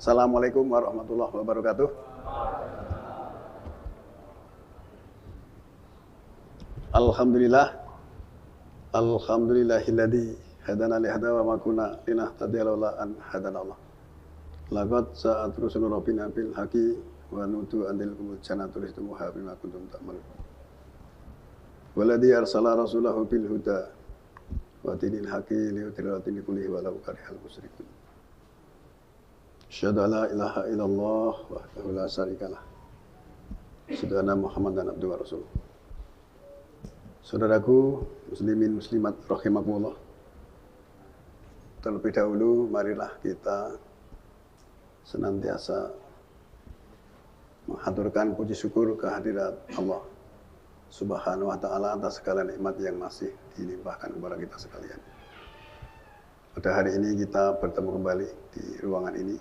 Assalamualaikum warahmatullahi wabarakatuh. Alhamdulillah. Alhamdulillahilladzi hadana li hada wa ma kunna linahtadiya laula an hadanallah. Laqad sa'at rusul rabbina bil haqqi wa nutu andil jannatu listumuha bima kuntum ta'malun. Walladzi arsala rasulahu bil huda wa dinil haqqi liyudhhirahu 'ala dini kullihi walau karihal musyrikun. Asyhadu an la ilaha illallah wahdahu la syarikalah. Asyhadu anna Muhammadan abduhu wa rasuluh. Saudaraku muslimin muslimat rahimakumullah. Terlebih dahulu marilah kita senantiasa menghaturkan puji syukur kehadirat Allah Subhanahu wa taala atas segala nikmat yang masih dilimpahkan kepada kita sekalian. Pada hari ini kita bertemu kembali di ruangan ini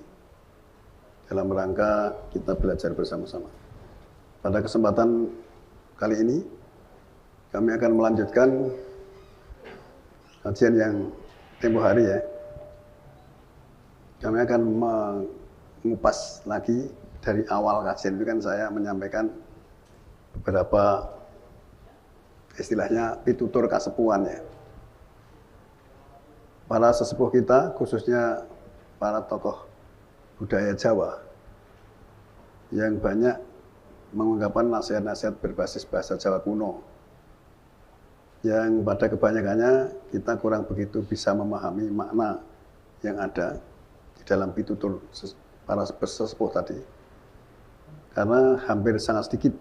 dalam rangka kita belajar bersama-sama. Pada kesempatan kali ini kami akan melanjutkan kajian yang tempo hari ya. Kami akan mengupas lagi dari awal kajian itu kan saya menyampaikan beberapa istilahnya pitutur kasepuhan ya. Para sesepuh kita khususnya para tokoh budaya Jawa yang banyak mengungkapkan nasihat-nasihat berbasis bahasa Jawa kuno yang pada kebanyakannya kita kurang begitu bisa memahami makna yang ada di dalam pitutur para sesepuh tadi. Karena hampir sangat sedikit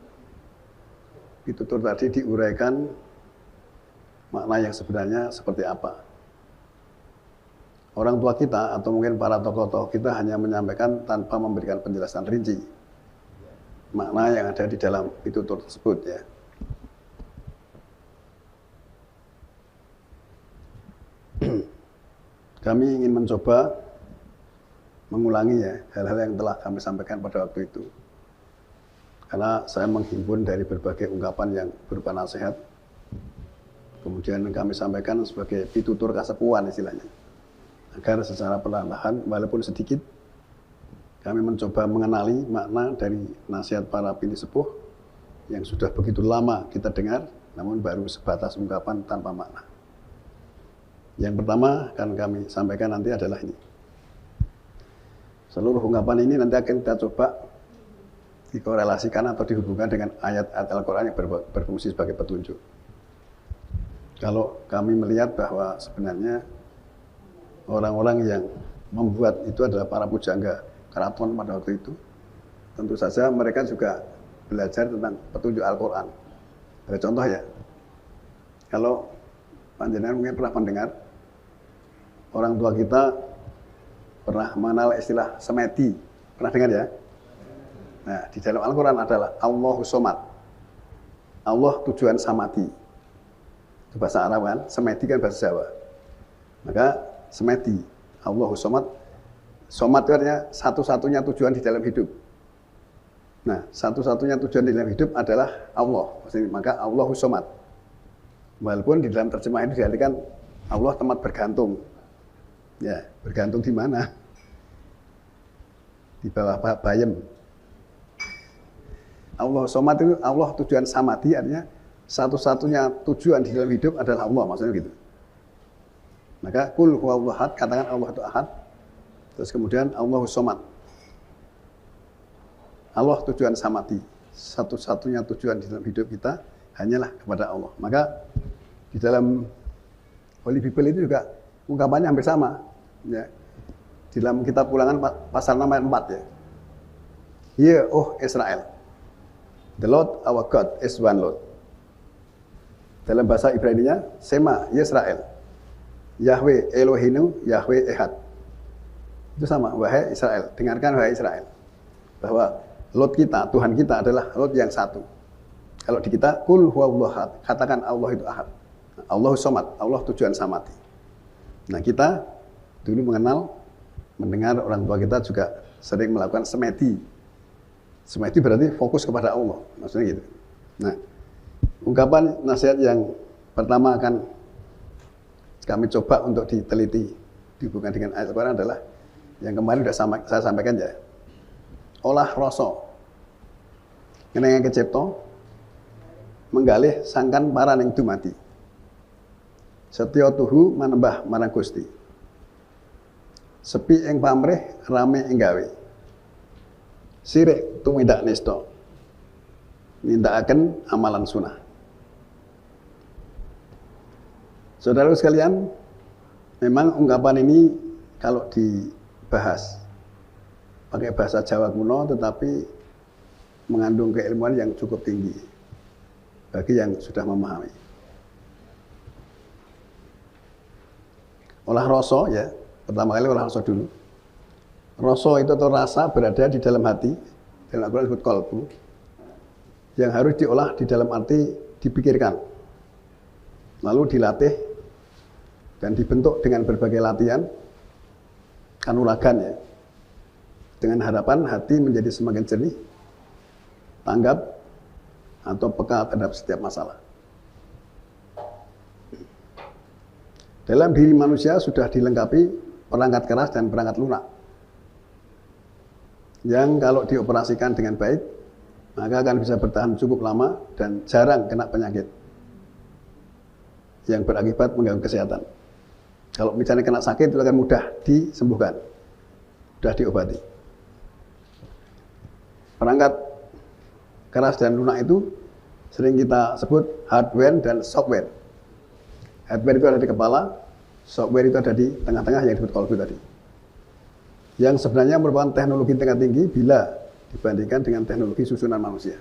pitutur tadi diuraikan makna yang sebenarnya seperti apa. Orang tua kita atau mungkin para tokoh-tokoh kita hanya menyampaikan tanpa memberikan penjelasan rinci makna yang ada di dalam pitutur tersebut ya. Kami ingin mencoba mengulangi ya hal-hal yang telah kami sampaikan pada waktu itu. Karena saya menghimpun dari berbagai ungkapan yang berupa nasihat. Kemudian kami sampaikan sebagai pitutur kasepuhan istilahnya. Agar secara perlahan-lahan walaupun sedikit kami mencoba mengenali makna dari nasihat para pilih sepuh yang sudah begitu lama kita dengar namun baru sebatas ungkapan tanpa makna. Yang pertama akan kami sampaikan nanti adalah ini. Seluruh ungkapan ini nanti akan kita coba dikorelasikan atau dihubungkan dengan ayat-ayat Al-Quran yang berfungsi sebagai petunjuk. Kalau kami melihat bahwa sebenarnya orang-orang yang membuat itu adalah para pujangga keraton pada waktu itu, tentu saja mereka juga belajar tentang petunjuk Al-Quran. Ada contoh ya, kalau panjenengan mungkin pernah mendengar orang tua kita pernah mengenal istilah semedi, pernah dengar ya? Nah, di dalam Al-Quran adalah Allahu Somad, Allah tujuan samadi. Itu bahasa Arab kan, semedi kan bahasa Jawa. Maka semedi, Allahu Somad, Somad itu artinya satu-satunya tujuan di dalam hidup. Nah, satu-satunya tujuan di dalam hidup adalah Allah. Maka Allahu Somad. Walaupun di dalam terjemahan itu diartikan Allah tempat bergantung. Ya, bergantung di mana? Di bawah bayem. Allah Somad itu Allah tujuan samadi, artinya satu-satunya tujuan di dalam hidup adalah Allah, maksudnya gitu. Maka kul huwallahu ahad, katakan Allah itu ahad. Terus kemudian Allahu Somad. Allah tujuan samadi. Satu-satunya tujuan di dalam hidup kita hanyalah kepada Allah. Maka di dalam Holy Bible itu juga ungkapannya hampir sama. Ya. Di dalam kitab Ulangan pasal 6 ayat 4 ya. Hear, oh Israel, the Lord our God is one Lord. Dalam bahasa Ibrani-nya, Sema Yisrael, Yahweh Elohinu, Yahweh Ehad. Itu sama, wahai Israel, dengarkan wahai Israel, bahwa Lord kita, Tuhan kita adalah Lord yang satu. Kalau di kita, kul huwallahu ahad, katakan Allah itu ahad. Allahu Somad, Allah tujuan samadi. Nah kita dulu mendengar orang tua kita juga sering melakukan semedi. Semedi berarti fokus kepada Allah, maksudnya gitu. Nah, ungkapan nasihat yang pertama akan kami coba untuk diteliti dihubungkan dengan ayat Al-Quran adalah yang kemarin sudah saya sampaikan ya. Olah rasa ngenenge kecipta menggalih sangkan paraning dumadi. Setya tuhu manembah marang Gusti. Sepi ing pamrih rame ing gawe. Sirik tumindak nista. Nindakaken amalan sunah. Saudara sekalian, memang ungkapan ini kalau dibahas pakai bahasa Jawa kuno tetapi mengandung keilmuan yang cukup tinggi bagi yang sudah memahami. Olah rasa ya, pertama kali olah rasa dulu. Rasa itu atau rasa berada di dalam hati, dalam Al-Quran disebut qalbu, yang harus diolah di dalam arti dipikirkan, lalu dilatih dan dibentuk dengan berbagai latihan kanuragan ya, dengan harapan hati menjadi semakin jernih, tanggap atau peka terhadap setiap masalah. Dalam diri manusia sudah dilengkapi perangkat keras dan perangkat lunak yang kalau dioperasikan dengan baik maka akan bisa bertahan cukup lama dan jarang kena penyakit yang berakibat mengganggu kesehatan. Kalau misalnya kena sakit itu akan mudah disembuhkan, mudah diobati. Perangkat keras dan lunak itu sering kita sebut hardware dan software. Hardware itu ada di kepala, software itu ada di tengah-tengah yang disebut qalbu tadi. Yang sebenarnya merupakan teknologi tingkat tinggi bila dibandingkan dengan teknologi susunan manusia.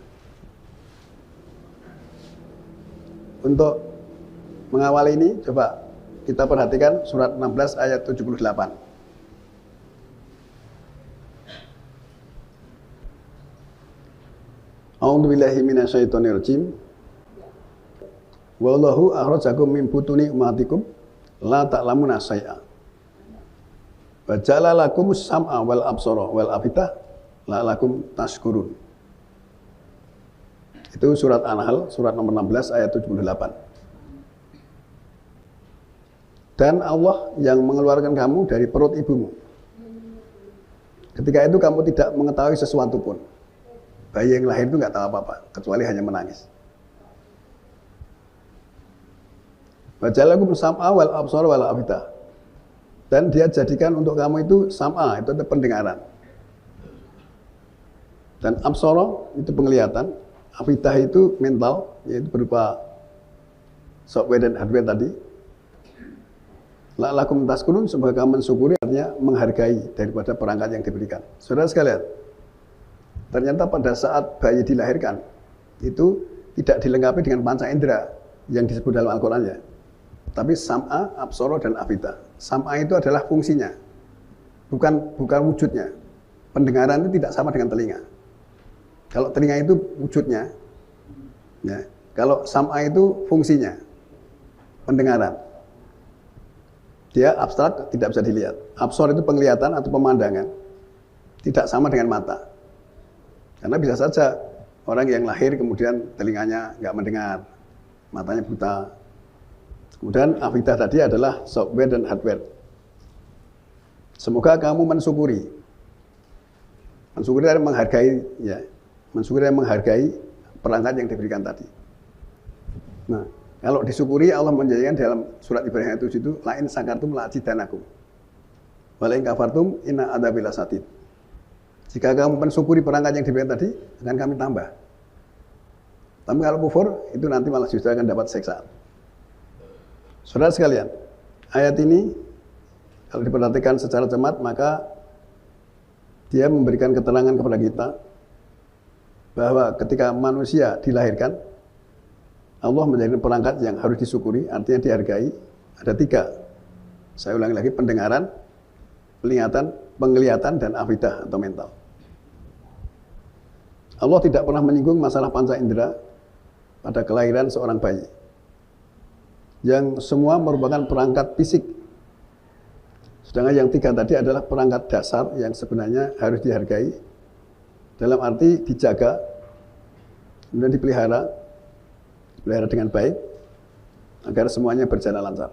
Untuk mengawali ini, coba kita perhatikan surat 16 ayat 78. A'udzubillahi minasyaitonirrajim. Wallahu akhrajakum min butuni ummatikum la ta'lamuna syai'a. Wa ja'ala lakum sam'a wal absara wal afida la'allakum tashkurun. Itu surat An-Nahl, surat nomor 16 ayat 78. Dan Allah yang mengeluarkan kamu dari perut ibumu. Ketika itu kamu tidak mengetahui sesuatu pun. Bayi yang lahir itu nggak tahu apa-apa, kecuali hanya menangis. Wa ja'alakum sam'a wal absara wal afida. Dan dia jadikan untuk kamu itu sam'a, itu pendengaran. Dan absara itu penglihatan, afidah itu mental, yaitu berupa software dan hardware tadi. La'allakum tashkurun, semoga kamu mensyukuri, artinya menghargai daripada perangkat yang diberikan. Saudara sekalian, ternyata pada saat bayi dilahirkan itu tidak dilengkapi dengan panca indera yang disebut dalam Al-Quran ya, tapi sam'a, absara, dan afida. Sam'a itu adalah fungsinya, bukan wujudnya. Pendengaran itu tidak sama dengan telinga. Kalau telinga itu wujudnya, ya. Kalau sam'a itu fungsinya, pendengaran. Dia abstrak, tidak bisa dilihat. Absor itu penglihatan atau pemandangan, tidak sama dengan mata. Karena bisa saja orang yang lahir kemudian telinganya nggak mendengar, matanya buta. Kemudian afidah tadi adalah software dan hardware. Semoga kamu mensyukuri. Mensyukuri dan menghargai, ya. Mensyukuri dan menghargai perangkat yang diberikan tadi. Nah, kalau disyukuri, Allah menjanjikan dalam surat Ibrahim ayat 7 itu, lain sakartum la'azidanakum. Wa lain kafartum inna adzabi lasyadid. Jika kamu mensyukuri perangkat yang diberikan tadi, akan kami tambah. Tapi kalau kufur, itu nanti malah justru akan dapat siksaan. Saudara sekalian, ayat ini kalau diperhatikan secara cermat, maka dia memberikan keterangan kepada kita bahwa ketika manusia dilahirkan, Allah menjadikan perangkat yang harus disyukuri, artinya dihargai. Ada 3. Saya ulangi lagi, pendengaran, penglihatan, dan afidah atau mental. Allah tidak pernah menyinggung masalah panca indera pada kelahiran seorang bayi. Yang semua merupakan perangkat fisik. Sedangkan yang 3 tadi adalah perangkat dasar yang sebenarnya harus dihargai. Dalam arti dijaga, kemudian dipelihara dengan baik, agar semuanya berjalan lancar.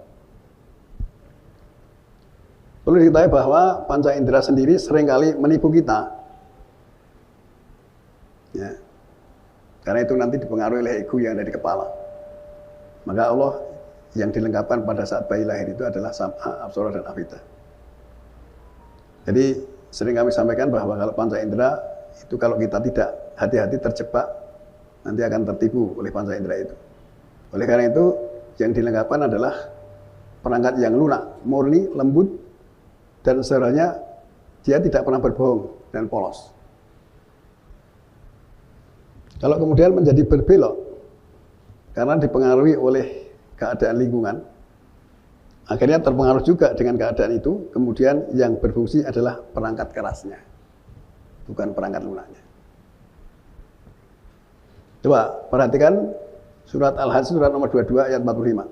Perlu diketahui bahwa panca indera sendiri seringkali menipu kita. Ya. Karena itu nanti dipengaruhi oleh ego yang ada di kepala. Maka Allah yang dilengkapkan pada saat bayi lahir itu adalah sam'a, absara, dan afida. Jadi sering kami sampaikan bahwa kalau panca indera itu kalau kita tidak hati-hati terjebak, nanti akan tertipu oleh panca indera itu. Oleh karena itu yang dilengkapkan adalah perangkat yang lunak, murni, lembut, dan sebenarnya dia tidak pernah berbohong dan polos. Kalau kemudian menjadi berbelok karena dipengaruhi oleh keadaan lingkungan, akhirnya terpengaruh juga dengan keadaan itu, kemudian yang berfungsi adalah perangkat kerasnya, bukan perangkat lunaknya. Coba perhatikan surat Al-Hajj surat nomor 22 ayat 45.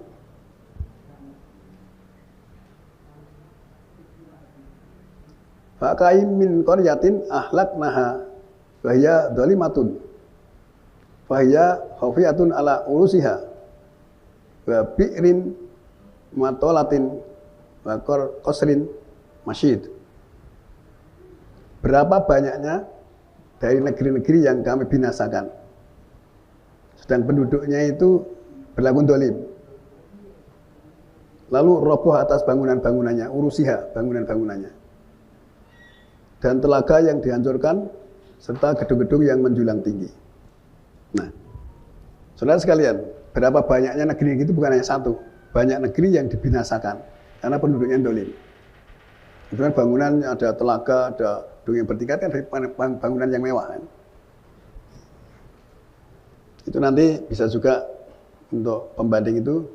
Fakaim min qaryatin ahlaknaha fahiya dzalimatun fahiya khafiyatun ala urusiha wa bi'rin matolatin wa qasrin masyid. Berapa banyaknya dari negeri-negeri yang kami binasakan, sedang penduduknya itu berlaku dolim, lalu roboh atas bangunan-bangunannya, urusiha, bangunan-bangunannya, dan telaga yang dihancurkan, serta gedung-gedung yang menjulang tinggi. Nah, saudara sekalian, berapa banyaknya negeri itu bukan hanya satu, banyak negeri yang dibinasakan karena penduduknya dolim. Itu kan bangunan ada telaga, ada gedung yang bertingkat kan dari bangunan yang mewah kan. Itu nanti bisa juga untuk pembanding itu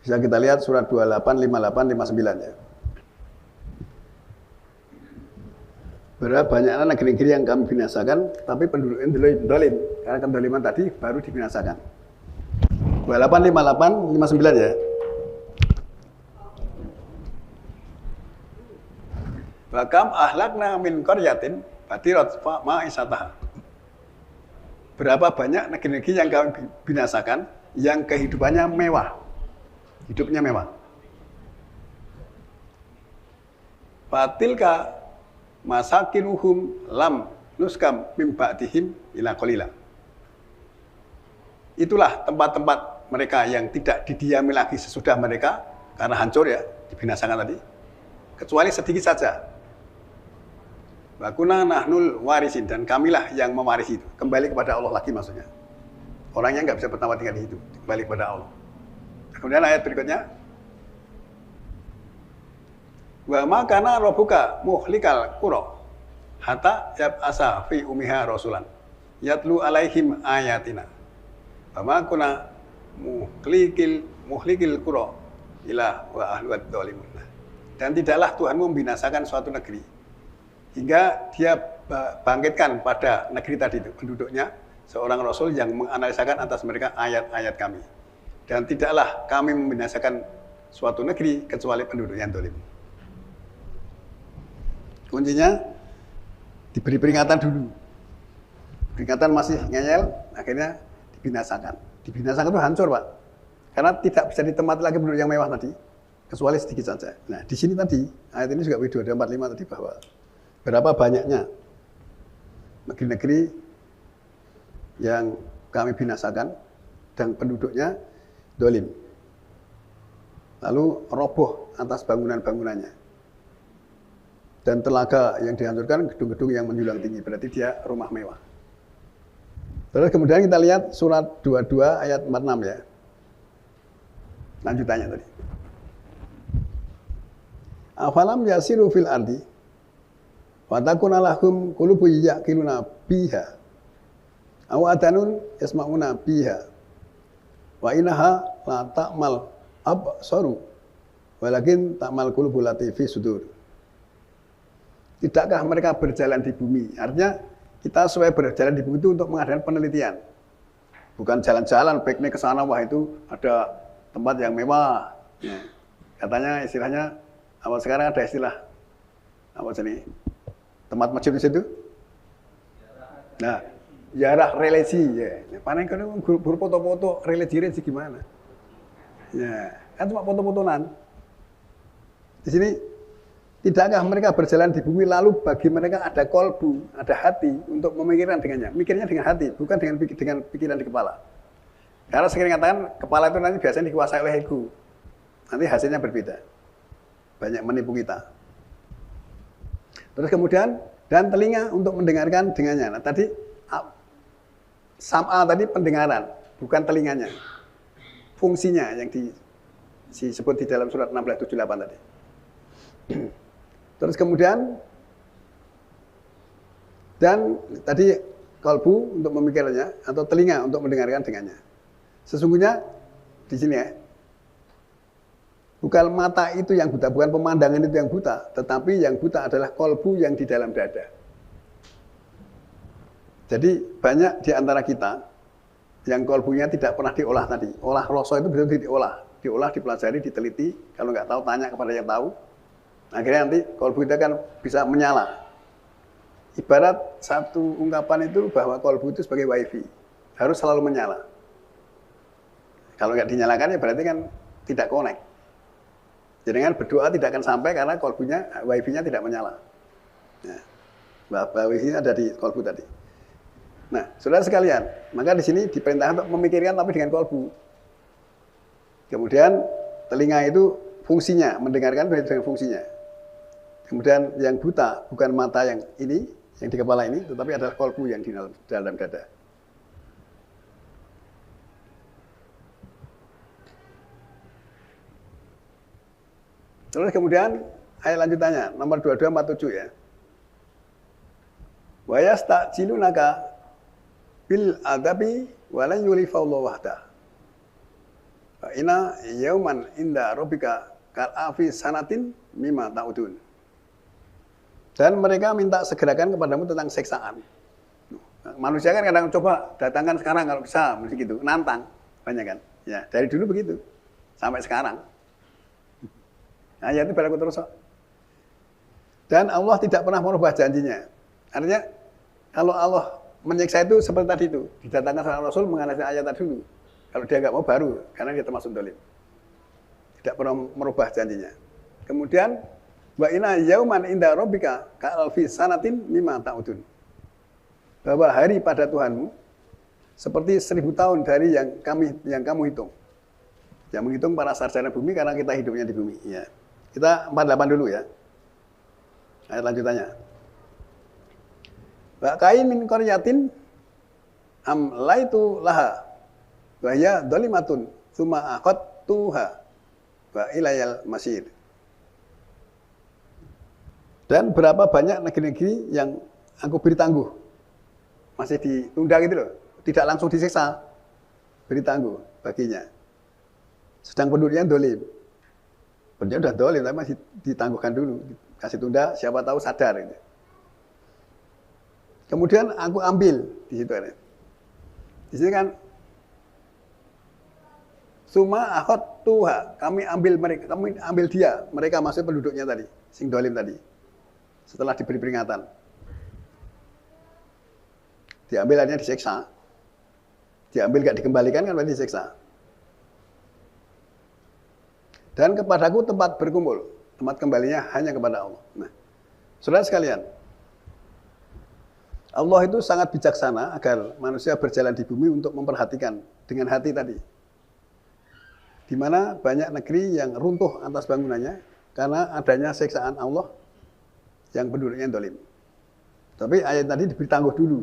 bisa kita lihat surat 28, 58, 59 ya. Berapa banyaknya negeri-negeri yang kami binasakan, tapi penduduknya dolim. Karena kedoliman tadi baru dibinasakan. 28, 58, 59 ya. Bakam ahlakna min qaryatin batirat ma'isataha. Berapa banyak negeri-negeri yang kami binasakan, yang kehidupannya mewah. Hidupnya mewah. Fatilka masakinuhum lam nuskam mim ba'dihim ila qalila. Itulah tempat-tempat mereka yang tidak didiami lagi sesudah mereka karena hancur ya, dibinasakan tadi. Kecuali sedikit saja. Wa kunna nahnul warisin, dan kamilah yang mewarisi itu. Kembali kepada Allah lagi maksudnya. Orangnya nggak bisa pertama tinggal di hidup, kembali kepada Allah. Kemudian ayat berikutnya, wa ma kana rabbuka muhlikal qura hatta yab'asa fi umiha rasulan yatlu alaihim ayatina wa ma kunna muhlikil qura ila wa ahluad dzalimun. Dan tidaklah Tuhanmu membinasakan suatu negeri hingga dia bangkitkan pada negeri tadi itu penduduknya seorang rasul yang menganalisakan atas mereka ayat-ayat kami. Dan tidaklah kami membinasakan suatu negeri kecuali penduduk yang zalim. Kuncinya diberi peringatan dulu. Peringatan masih ngeyel, akhirnya dibinasakan. Dibinasakan itu hancur, Pak. Karena tidak bisa ditempati lagi penduduk yang mewah tadi, kecuali sedikit saja. Nah, di sini tadi, ayat ini juga video 245 tadi bahwa berapa banyaknya negeri-negeri yang kami binasakan dan penduduknya dolim. Lalu roboh atas bangunan-bangunannya. Dan telaga yang dihancurkan, gedung-gedung yang menjulang tinggi, berarti dia rumah mewah. Terus kemudian kita lihat surat 22 ayat 46 ya. Lanjutannya tadi. Afalam yasiru fil ardi wa takuna lahum qulubun yaqiluna biha aw adanun yasma'una biha wa inaha la ta'mal absaru walakin ta'mal qulubul lati fi sudur. Tidakkah mereka berjalan di bumi? Artinya kita supaya berjalan di bumi itu untuk mengadakan penelitian. Bukan jalan-jalan, piknik ke sana, wah itu ada tempat yang mewah. Ya. Katanya istilahnya, awal sekarang ada istilah, apa sini? Tempat masjid di situ? Nah, ziarah religi. Ya. Paling kan berfoto-foto religi gimana? Ya, kan cuma foto-fotonan. Di sini Tidakkah mereka berjalan di bumi lalu bagi mereka ada kolbu, ada hati untuk memikirkan dengannya. Mikirnya dengan hati, bukan dengan pikiran di kepala. Karena sering katakan kepala itu nanti biasanya dikuasai oleh ego. Nanti hasilnya berbeda. Banyak menipu kita. Terus kemudian dan telinga untuk mendengarkan dengannya. Nah tadi sam'a tadi pendengaran, bukan telinganya. Fungsinya yang disebut di dalam surat 1678 tadi. Terus kemudian dan tadi kalbu untuk memikirkannya atau telinga untuk mendengarkan dengannya. Sesungguhnya di sini ya, bukan mata itu yang buta, bukan pemandangan itu yang buta, tetapi yang buta adalah kalbu yang di dalam dada. Jadi banyak di antara kita yang kalbunya tidak pernah diolah tadi. Olah rasa itu bisa diolah, dipelajari, diteliti. Kalau nggak tahu tanya kepada yang tahu. Akhirnya nanti kalbu kita kan bisa menyala. Ibarat satu ungkapan itu bahwa kalbu itu sebagai wifi, harus selalu menyala. Kalau nggak dinyalakan ya berarti kan tidak connect. Jadi kan berdoa tidak akan sampai karena kalbunya, wifi-nya tidak menyala. Nah, wifi ada di kalbu tadi. Nah, saudara sekalian, maka di sini diperintahkan untuk memikirkan tapi dengan kalbu. Kemudian telinga itu fungsinya, mendengarkan dengan fungsinya. Kemudian yang buta bukan mata yang ini, yang di kepala ini, tetapi adalah kalbu yang di dalam dada. Terus kemudian ayat lanjutannya, nomor 2247 ya. Wa yasta'jilunaka bil adabi wa lan yulifallahu wahda. Fa inna yauman inda rabbika kal afi sanatin mimma ta'udun. Dan mereka minta segerakan kepadamu tentang siksaan. Manusia kan kadang coba datangkan sekarang kalau bisa, mesti gitu, nantang, banyak kan. Ya, dari dulu begitu sampai sekarang. Ayat itu berlaku terus. Dan Allah tidak pernah merubah janjinya. Artinya kalau Allah menyiksa itu seperti tadi itu, didatangkan seorang Rasul menganalisis ayat tadi dulu. Kalau dia nggak mau baru, karena dia termasuk dolim. Tidak pernah merubah janjinya. Kemudian wa inna yauman inda rabbika ka'alfi sanatin mimma ta'udun. Bahwa hari pada Tuhanmu seperti 1000 tahun dari yang kamu hitung. Yang menghitung para sarjana bumi karena kita hidupnya di bumi. Ya. Kita 48 dulu ya. Ayat lanjutannya. Wa kain min qaryatin amlaitu laha wa hiya dhalimatun tsumma aqattuha wa ilayal masir. Dan berapa banyak negeri-negeri yang aku beri tangguh. Masih ditunda gitu loh. Tidak langsung disiksa. Beri tangguh baginya. Sedang penduduknya dolim. Penduduknya udah dolim, tapi masih ditangguhkan dulu. Kasih tunda, siapa tahu sadar. Gitu. Kemudian aku ambil di situ ada. Di sini kan suma akhot tuha, kami ambil mereka, kami ambil dia, mereka masuk penduduknya tadi, sing dolim tadi. Setelah diberi peringatan. Diambil artinya disiksa. Diambil gak dikembalikan kan berarti disiksa. Dan kepadaku tempat berkumpul. Tempat kembalinya hanya kepada Allah. Nah, saudara sekalian, Allah itu sangat bijaksana agar manusia berjalan di bumi untuk memperhatikan dengan hati tadi. Di mana banyak negeri yang runtuh atas bangunannya karena adanya siksaan Allah yang penduduknya dolim. Tapi ayat tadi diberi tangguh dulu.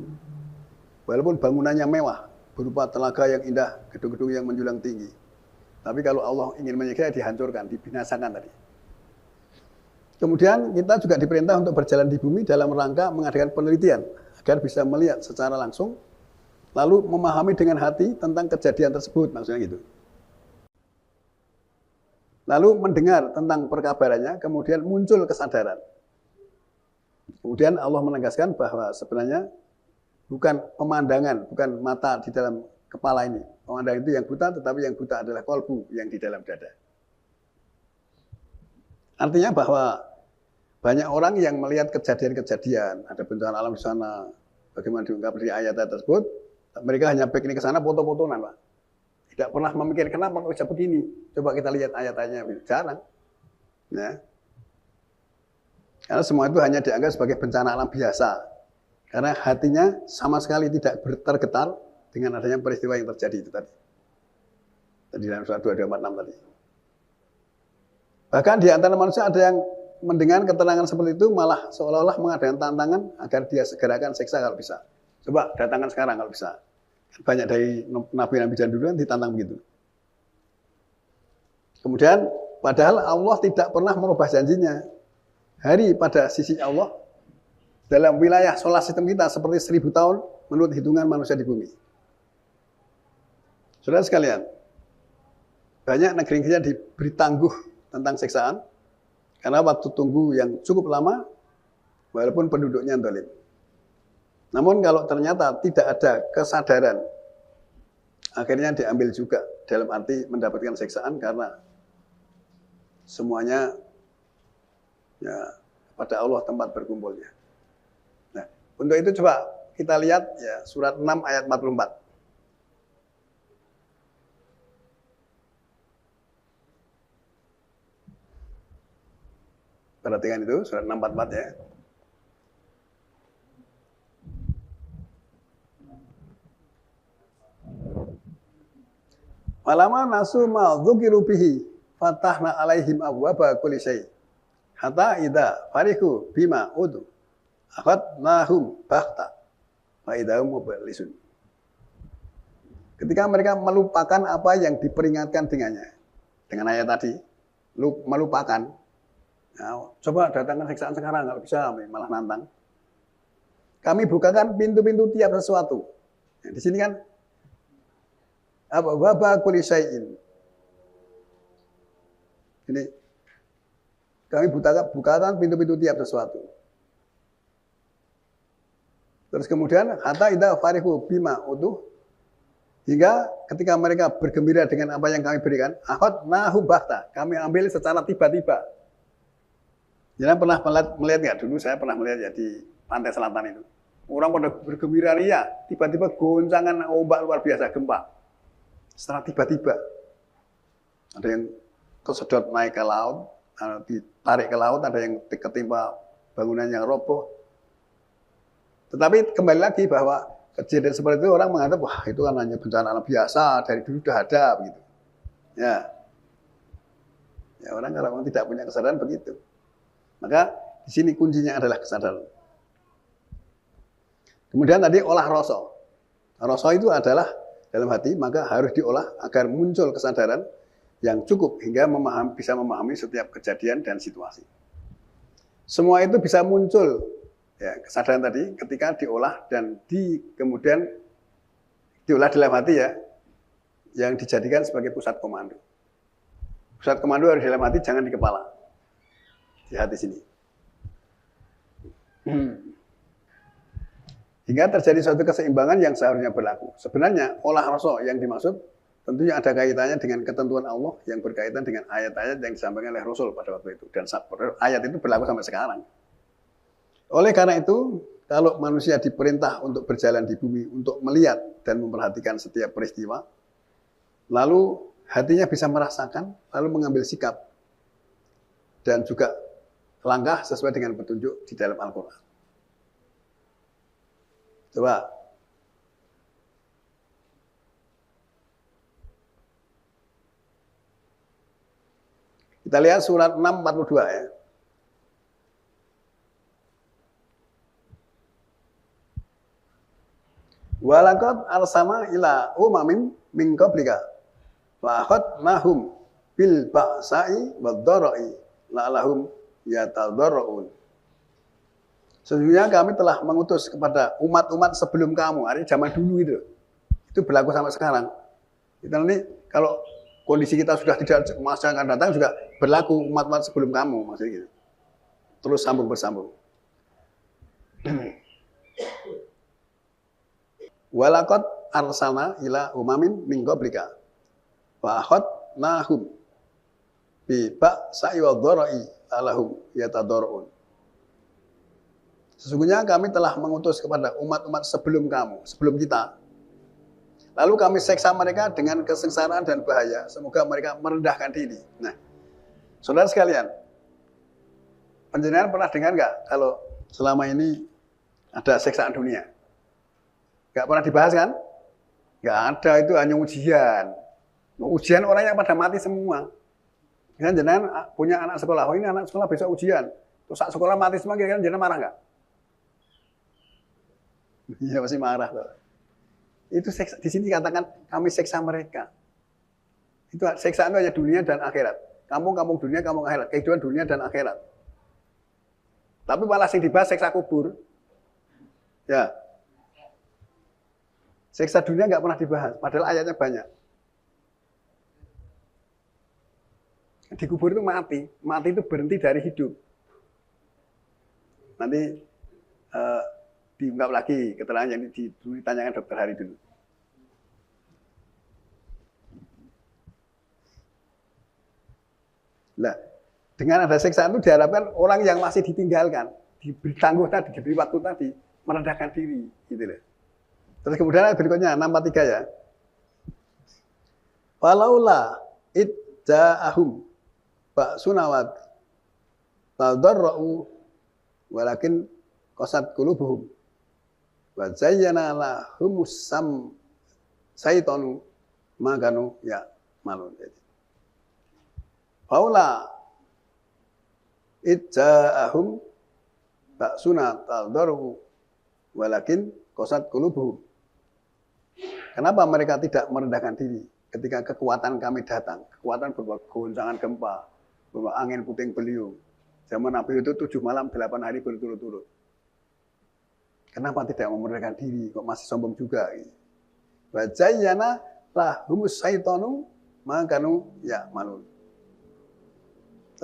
Walaupun bangunannya mewah, berupa telaga yang indah, gedung-gedung yang menjulang tinggi. Tapi kalau Allah ingin menyiksa, dihancurkan, dibinasakan tadi. Kemudian kita juga diperintah untuk berjalan di bumi dalam rangka mengadakan penelitian agar bisa melihat secara langsung, lalu memahami dengan hati tentang kejadian tersebut, maksudnya gitu. Lalu mendengar tentang perkabarannya, kemudian muncul kesadaran. Kemudian Allah menegaskan bahwa sebenarnya bukan pemandangan, bukan mata di dalam kepala ini. Pemandangan itu yang buta, tetapi yang buta adalah kalbu yang di dalam dada. Artinya bahwa banyak orang yang melihat kejadian-kejadian, ada bencana alam di sana, bagaimana diungkap di ayat tersebut, mereka hanya piknik ke sana foto-fotonan, Pak. Tidak pernah memikir kenapa kok bisa begini. Coba kita lihat ayat-ayatnya, jarang. Ya. Karena semua itu hanya dianggap sebagai bencana alam biasa. Karena hatinya sama sekali tidak tergetar dengan adanya peristiwa yang terjadi itu tadi. Tadi dalam surat 2246 tadi. Bahkan di antara manusia ada yang mendengar keterangan seperti itu malah seolah-olah mengadakan tantangan agar dia segerakan siksa kalau bisa. Coba datangkan sekarang kalau bisa. Banyak dari nabi-nabi dan dulu ditantang begitu. Kemudian padahal Allah tidak pernah merubah janjinya. Hari pada sisi Allah dalam wilayah solar sistem kita seperti 1000 tahun menurut hitungan manusia di bumi. Saudara sekalian, banyak negeri-negeri yang diberi tangguh tentang siksaan karena waktu tunggu yang cukup lama walaupun penduduknya dolim. Namun kalau ternyata tidak ada kesadaran, akhirnya diambil juga dalam arti mendapatkan siksaan karena semuanya ya pada Allah tempat berkumpulnya. Nah, untuk itu coba kita lihat ya surat 6 ayat 44. Perhatikan itu surat 644 ya. Walama nasu ma dzukiru bihi fatahna alaihim abwaba kulli syai. Hatta idza farihu bima udu akhadnahum baghta wa idahum mublisun. Ketika mereka melupakan apa yang diperingatkan dengannya. Dengan ayat tadi, melupakan. Nah, coba datangkan siksaan sekarang kalau bisa, malah nantang. Kami bukakan pintu-pintu tiap sesuatu. Nah, di sini kan apa wabah kulli syai'in. Ini kami bukakan pintu-pintu tiap sesuatu. Terus kemudian hatta idza farihu bima utuh, hingga ketika mereka bergembira dengan apa yang kami berikan, akhadnahu baghta, kami ambil secara tiba-tiba. Jangan pernah melihat nggak? Dulu saya pernah melihat ya di pantai selatan itu. Orang pada bergembira ria, tiba-tiba goncangan ombak luar biasa, gempa. Secara tiba-tiba. Ada yang kesedot naik ke laut, ditarik ke laut, ada yang ketimpa bangunan yang roboh. Tetapi kembali lagi bahwa kejadian seperti itu orang menganggap, wah itu kan hanya bencana alam biasa, dari dulu sudah ada. Begitu. Ya orang kalau memang tidak punya kesadaran begitu. Maka di sini kuncinya adalah kesadaran. Kemudian tadi olah rasa. Rasa itu adalah dalam hati, maka harus diolah agar muncul kesadaran yang cukup hingga bisa memahami setiap kejadian dan situasi. Semua itu bisa muncul ya, kesadaran tadi ketika diolah dan kemudian diolah dalam hati ya, yang dijadikan sebagai pusat komando. Pusat komando harus dalam hati, jangan di kepala. Di hati sini. Hingga terjadi suatu keseimbangan yang seharusnya berlaku. Sebenarnya olah rasa yang dimaksud tentunya ada kaitannya dengan ketentuan Allah yang berkaitan dengan ayat-ayat yang disampaikan oleh Rasul pada waktu itu. Dan ayat itu berlaku sampai sekarang. Oleh karena itu, kalau manusia diperintah untuk berjalan di bumi, untuk melihat dan memperhatikan setiap peristiwa, lalu hatinya bisa merasakan, lalu mengambil sikap, dan juga langkah sesuai dengan petunjuk di dalam Al-Quran. Coba. Kita lihat surat 6:42 ya. Walaqad arsalna ila umamin min qablika fa akhadnahum bil ba'sa'i wad-dharra'i la'allahum yatadarra'un. Sesungguhnya kami telah mengutus kepada umat-umat sebelum kamu, hari zaman dulu itu. Itu berlaku sampai sekarang. Kita nanti kalau kondisi kita sudah tidak masa akan datang juga berlaku umat-umat sebelum kamu, maksudnya gitu. Terus sambung bersambung. Walaqad arsalna ila umamin min qablika wa akhadnahum bi ba'sa'i wadh-dharra'i alahum yatadarrun. Sesungguhnya kami telah mengutus kepada umat-umat sebelum kamu, sebelum kita. Lalu kami seksa mereka dengan kesengsaraan dan bahaya. Semoga mereka merendahkan diri. Nah, saudara sekalian, Penjenengan pernah dengar nggak kalau selama ini ada siksaan dunia? Nggak pernah dibahas kan? Nggak ada, itu hanya ujian. Ujian orang yang pada mati semua. Kan jenengan punya anak sekolah, oh ini anak sekolah besok ujian. Terus saat sekolah mati semua, kira-kira jenengan marah nggak? Iya pasti marah loh. Itu seksa, di sini katakan kami seksa mereka. Itu seksaan itu hanya dunia dan akhirat. Kampung dunia, kampung akhirat. Kehidupan dunia dan akhirat. Tapi malah yang dibahas seksa kubur. Ya. Seksa dunia nggak pernah dibahas, padahal ayatnya banyak. Di kubur itu mati. Mati itu berhenti dari hidup. Nanti diungkap lagi keterangan yang ditanyakan dokter Hari dulu. Nah, dengan ada siksaan itu diharapkan orang yang masih ditinggalkan, diberi tangguh tadi, diberi waktu tadi, merendahkan diri, gitu loh. Terus kemudian berikutnya 643 ya. Walaula idza'ahum ba'sunawat tadarra'u walakin qasat qulubuhum wa zayyana lahumus sam saitanu maganu ya malun. Faula idza'ahum ba'suna tadarra'u walakin qasat qulubuhum. Kenapa mereka tidak merendahkan diri ketika kekuatan kami datang? Kekuatan berupa goncangan gempa, berupa angin puting beliung. Zaman Nabi itu 7 malam 8 hari berturut-turut. Kenapa tidak merendahkan diri? Kok masih sombong juga? Wa zayyana lahumus syaitanu ma kanu ya malun.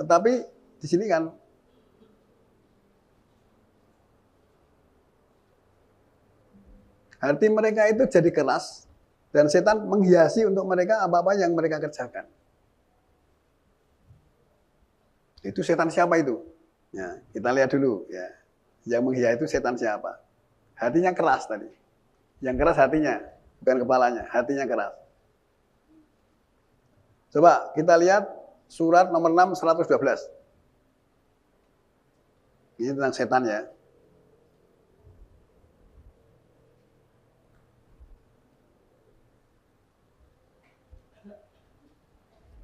Tetapi di sini kan hati mereka itu jadi keras dan setan menghiasi untuk mereka apa-apa yang mereka kerjakan. Itu setan siapa itu? Ya, kita lihat dulu ya. Yang menghiasi itu setan siapa? Hatinya keras tadi. Yang keras hatinya, bukan kepalanya, hatinya keras. Coba kita lihat surat nomor 6 112. Ini tentang setan ya.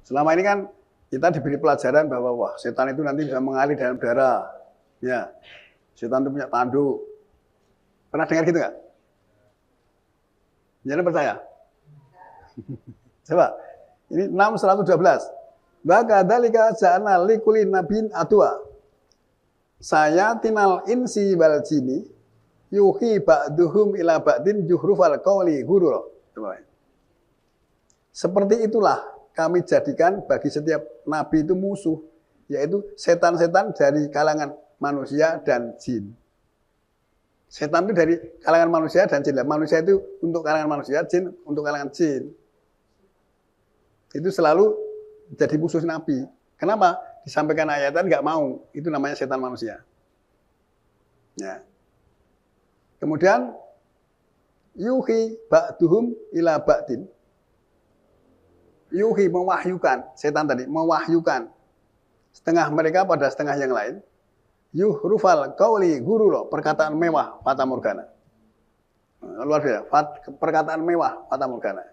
Selama ini kan kita diberi pelajaran bahwa wah setan itu nanti bisa mengalir dalam darah. Ya, setan itu punya tanduk. Pernah dengar gitu nggak? Jangan percaya. Coba, ini 6 112. Maka dalika ja'alna likulli nabiyyin aduwa. Saya tinal insi wal jini yuhi ba'duhum ila ba'din juhrufal qawli ghurura. Seperti itulah kami jadikan bagi setiap nabi itu musuh, yaitu setan-setan dari kalangan manusia dan jin. Setan itu dari kalangan manusia dan jin. Manusia itu untuk kalangan manusia, jin untuk kalangan jin. Itu selalu jadi musuh nabi. Kenapa? Disampaikan ayatan nggak mau. Itu namanya setan manusia. Ya. Kemudian yuhi ba'duhum ila ba'din. Yuhi mewahyukan, setan tadi mewahyukan setengah mereka pada setengah yang lain. Yuhrufal qauli ghurura, perkataan mewah fata morgana. Luar biasa, perkataan mewah fata morgana.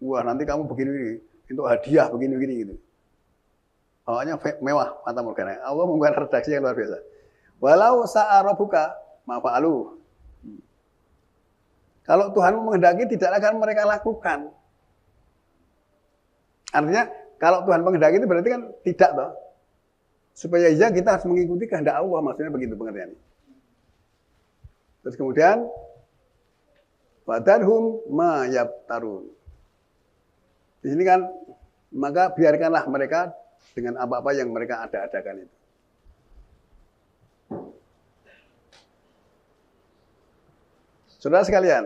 Wah, nanti kamu begini untuk hadiah begini gitu. Awalnya mewah fata morgana. Allah membuat redaksi yang luar biasa. Walau sa'a rabbuka ma fa'alu. Kalau Tuhan menghendaki tidak akan mereka lakukan. Artinya kalau Tuhan menghendaki itu berarti kan tidak toh. Supaya iya kita harus mengikuti kehendak Allah, maksudnya begitu pengertiannya. Terus kemudian wadarhum ma yaftarun. Di sini kan maka biarkanlah mereka dengan apa-apa yang mereka ada-adakan itu. Saudara sekalian,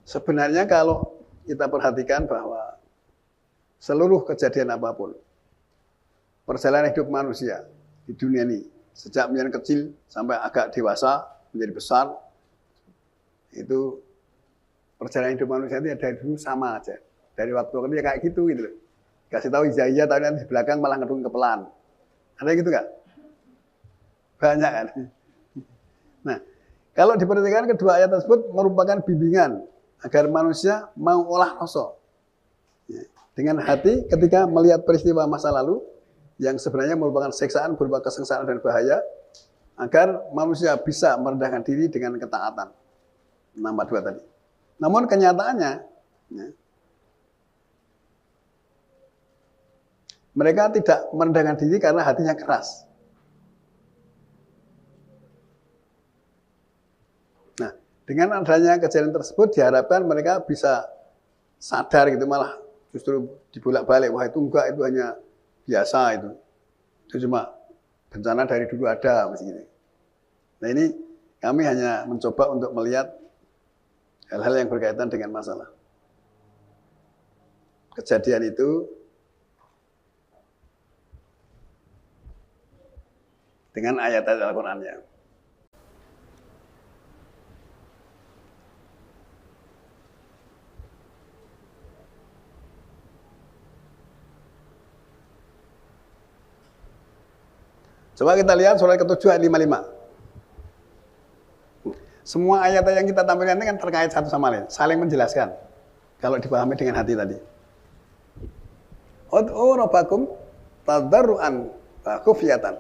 sebenarnya kalau kita perhatikan bahwa seluruh kejadian apapun, perjalanan hidup manusia di dunia ini, sejak menjadi kecil sampai agak dewasa, menjadi besar, itu perjalanan hidup manusia itu ya dari dulu sama aja. Dari waktu ke dia kayak gitu loh. Kasih tahu iya, tapi nanti di belakang malah ngedung kepelan. Ada gitu nggak? Banyak kan. Nah, kalau diperhatikan kedua ayat tersebut merupakan bimbingan agar manusia mau olah rasa dengan hati ketika melihat peristiwa masa lalu yang sebenarnya merupakan siksaan berupa kesengsaraan dan bahaya, agar manusia bisa merendahkan diri dengan ketaatan. 642 tadi. Namun kenyataannya, ya, mereka tidak merendahkan diri karena hatinya keras. Nah, dengan adanya kejadian tersebut diharapkan mereka bisa sadar gitu, malah justru dibolak-balik, wah itu enggak, itu hanya biasa itu. Itu cuma bencana dari dulu ada gitu. Nah, ini kami hanya mencoba untuk melihat hal-hal yang berkaitan dengan masalah kejadian itu dengan ayat-ayat Al-Qur'annya. Coba kita lihat surat ke-7 ayat 55. Semua ayat-ayat yang kita tampilkan ini kan terkait satu sama lain, saling menjelaskan. Kalau dipahami dengan hati tadi. Ud'u rabbakum tadarruan wa khufyatan.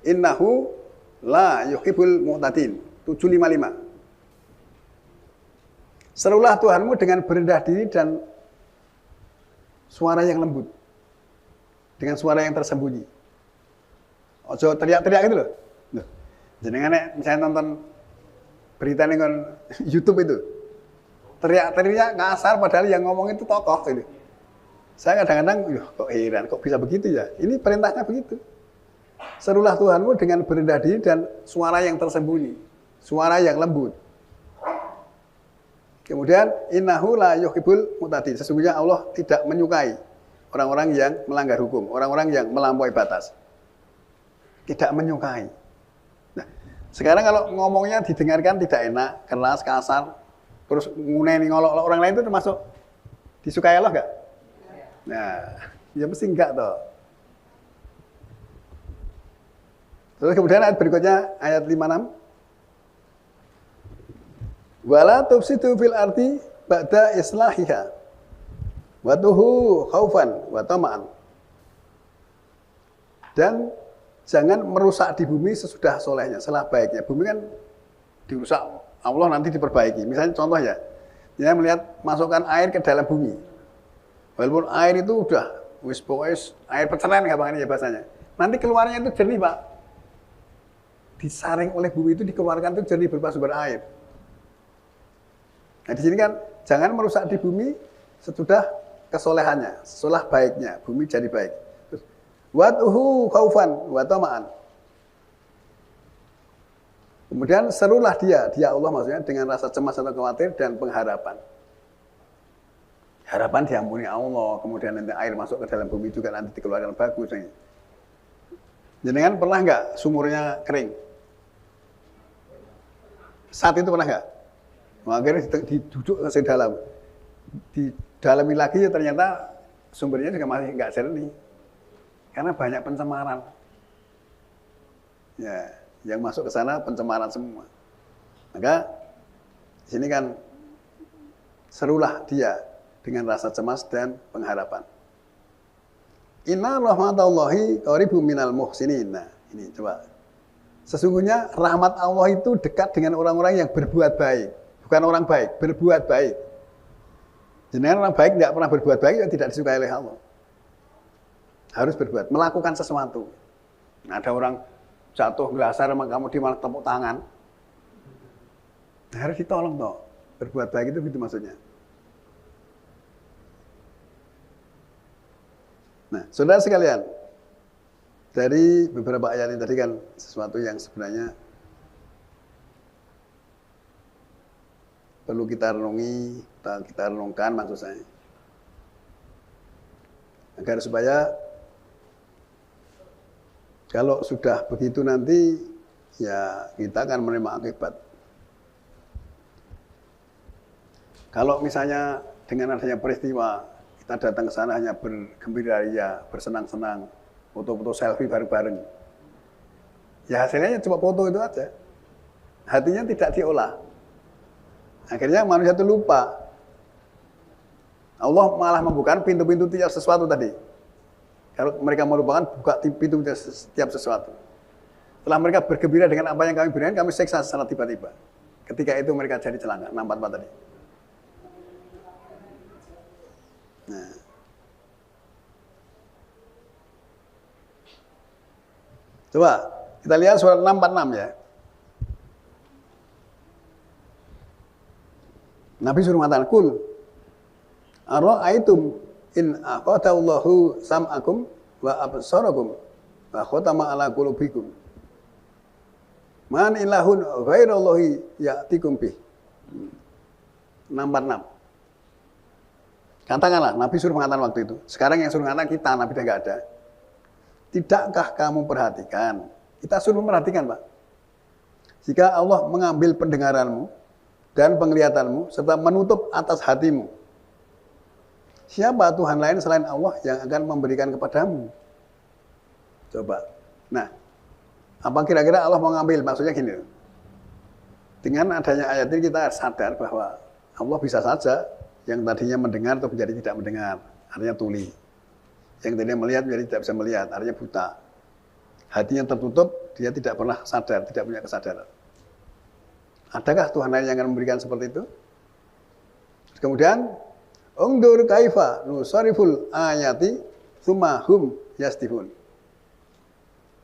Innahu la yuhibbul mu'tadin. 755. Serulah Tuhanmu dengan berendah diri dan suara yang lembut. Dengan suara yang tersembunyi. Ojo teriak-teriak gitu loh. Jenengan misalnya nonton berita nih kan YouTube itu, teriak-teriak kasar padahal yang ngomong itu tokoh gitu. Saya kadang-kadang, kok heran, kok bisa begitu ya? Ini perintahnya begitu. Serulah Tuhanmu dengan berendah diri dan suara yang tersembunyi, suara yang lembut. Kemudian innahu la yuhibbul mu'tadin. Sesungguhnya Allah tidak menyukai orang-orang yang melanggar hukum, orang-orang yang melampaui batas. Tidak menyukai. Nah, sekarang kalau ngomongnya didengarkan tidak enak, keras, kasar, terus nguneni ngolok orang lain itu termasuk disukai Allah enggak? Nah, ya mesti enggak toh. Terus kemudian ayat berikutnya, ayat 56. Wala tufsidu fil ardi ba'da islahiha wa tuhu khaufan wa tama'an. Dan jangan merusak di bumi sesudah solehnya, setelah baiknya. Bumi kan dirusak, Allah nanti diperbaiki. Misalnya contoh ya, dia melihat masukkan air ke dalam bumi. Walaupun air itu udah, air peceren gampang ya bahasanya. Nanti keluarnya itu jernih Pak. Disaring oleh bumi itu dikeluarkan itu jernih berupa sumber air. Nah di sini kan, jangan merusak di bumi sesudah kesolehannya, setelah baiknya, bumi jadi baik. Wad'uhu khaufan wa tama'an. Kemudian serulah dia Allah maksudnya dengan rasa cemas atau khawatir dan pengharapan. Harapan diampuni Allah, kemudian nanti air masuk ke dalam bumi juga nanti dikeluarkan bagus. Jenengan pernah nggak sumurnya kering? Saat itu pernah nggak? Akhirnya diduduk ke dalam, didalami lagi ya ternyata sumbernya juga masih nggak jernih. Karena banyak pencemaran. Ya, yang masuk ke sana pencemaran semua. Maka di sini kan serulah dia dengan rasa cemas dan pengharapan. Inna rahmatallahi qaribum minal muhsinin. Nah, ini coba. Sesungguhnya rahmat Allah itu dekat dengan orang-orang yang berbuat baik. Bukan orang baik, berbuat baik. Jenengan orang baik tidak pernah berbuat baik yang tidak disukai oleh Allah. Harus berbuat, melakukan sesuatu. Nah, ada orang jatuh gelasar sama kamu di malah tepuk tangan. Nah, harus ditolong toh. Berbuat baik itu gitu maksudnya. Nah, saudara sekalian, dari beberapa ayat ini tadi kan sesuatu yang sebenarnya perlu kita renungi, kita renungkan maksud saya. Agar supaya kalau sudah begitu nanti, ya kita akan menerima akibat. Kalau misalnya dengan adanya peristiwa, kita datang ke sana hanya bergembira ria, bersenang-senang, foto-foto selfie bareng-bareng. Ya hasilnya cuma foto itu aja. Hatinya tidak diolah. Akhirnya manusia itu lupa. Allah malah membuka pintu-pintu tiap sesuatu tadi. Kalau mereka melupakan, buka pintu setiap sesuatu. Setelah mereka bergembira dengan apa yang kami berikan, kami seksa secara tiba-tiba. Ketika itu mereka jadi celaka, 644 tadi. Nah. Coba kita lihat surat 646 ya. Nabi suruh mengatakan, "Kul ara'aitum in aqata'allahu sam'akum wa absarakum wa khatama ala qulubikum man ilahun ghairallahi ya'tikum bih." 646. Katakanlah, Nabi suruh mengatakan waktu itu. Sekarang yang suruh mengatakan kita, Nabi dah nggak ada. Tidakkah kamu perhatikan? Kita suruh memperhatikan, Pak. Jika Allah mengambil pendengaranmu dan penglihatanmu serta menutup atas hatimu, siapa Tuhan lain selain Allah yang akan memberikan kepadamu? Coba. Nah, apa kira-kira Allah mau ngambil? Maksudnya gini. Dengan adanya ayat ini kita sadar bahwa Allah bisa saja yang tadinya mendengar atau menjadi tidak mendengar, artinya tuli. Yang tadinya melihat menjadi tidak bisa melihat, artinya buta. Hatinya tertutup, dia tidak pernah sadar, tidak punya kesadaran. Adakah Tuhan lain yang akan memberikan seperti itu? Kemudian, ungdur kaifa nusariful ayati tsumma yastifun.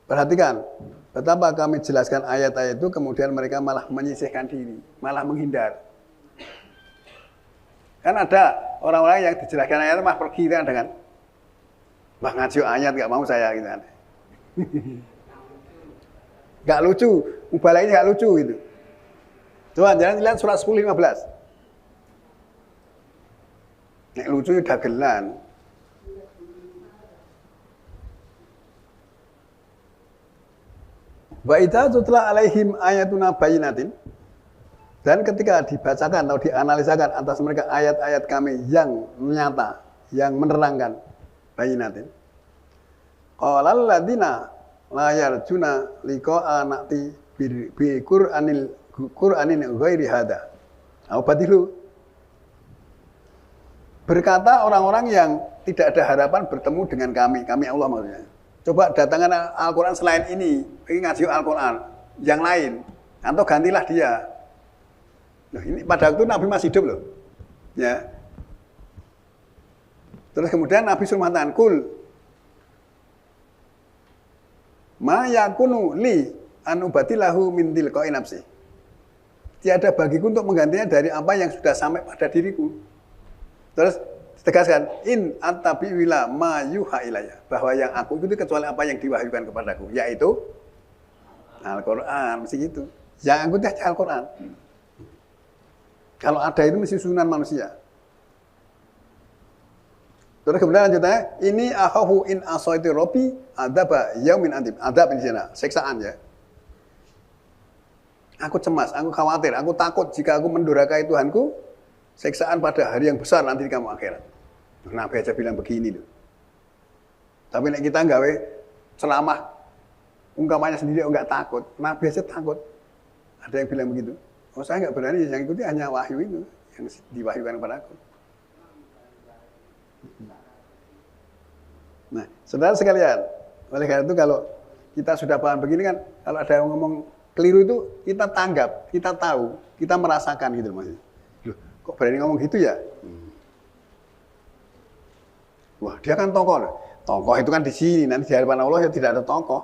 Perhatikan, betapa kami jelaskan ayat-ayat itu, kemudian mereka malah menyisihkan diri, malah menghindar. Kan ada orang-orang yang dijelaskan ayat itu malah pergi dengan, "Mbah ngaji ayat, nggak mau saya," gitu kan. Nggak lucu, mubalah ini nggak lucu gitu. Coba jangan lihat surat 10:15. Nek lucu ya dagelan. Wa idza tutla alaihim ayatuna bayyinatin, dan ketika dibacakan atau dianalisakan atas mereka ayat-ayat kami yang nyata, yang menerangkan, bayyinatin. Qalal ladzina la yarjuna liqa'a na'ti bi Qur'anin ghairi hada. Badilu. Berkata orang-orang yang tidak ada harapan bertemu dengan kami Allah maksudnya. Coba datangkan Al-Quran selain ini ngaji Al-Quran yang lain, atau gantilah dia. Loh, ini pada waktu Nabi masih hidup loh. Ya. Terus kemudian Nabi suruh mengatakan, "Kul ma yakunu li anubatilahu min tilqa'i nafsi." Tiada bagiku untuk menggantinya dari apa yang sudah sampai pada diriku. Terus tegaskan, "In attabi wila ma yuha ilayya," bahwa yang aku ikuti kecuali apa yang diwahyukan kepadaku, yaitu Al-Quran, mesti gitu. Yang aku ikuti hanya Al-Quran. Kalau ada itu mesti sunan manusia. Terus kemudian lanjutnya, "Ini akhafu in asaitu rabbi adzaba yaumin adib." Adab di sana, siksaan ya. Aku cemas, aku khawatir, aku takut jika aku mendurhakai Tuhanku, siksaan pada hari yang besar nanti di kamu akhirat. Nabi aja bilang begini loh. Tapi nek kita nggawe ceramah ungkapannya sendiri enggak takut. Nabi aja takut. Ada yang bilang begitu. Oh, saya enggak berani, yang ikuti hanya wahyu itu yang diwahyukan kepadaku. Nah, saudara sekalian, oleh karena itu kalau kita sudah paham begini kan, kalau ada yang ngomong keliru itu kita tanggap, kita tahu, kita merasakan gitu maksudnya. Loh, kok berani ngomong gitu ya? Wah, dia kan tokoh loh. Tokoh itu kan di sini, nanti di hadapan Allah ya tidak ada tokoh.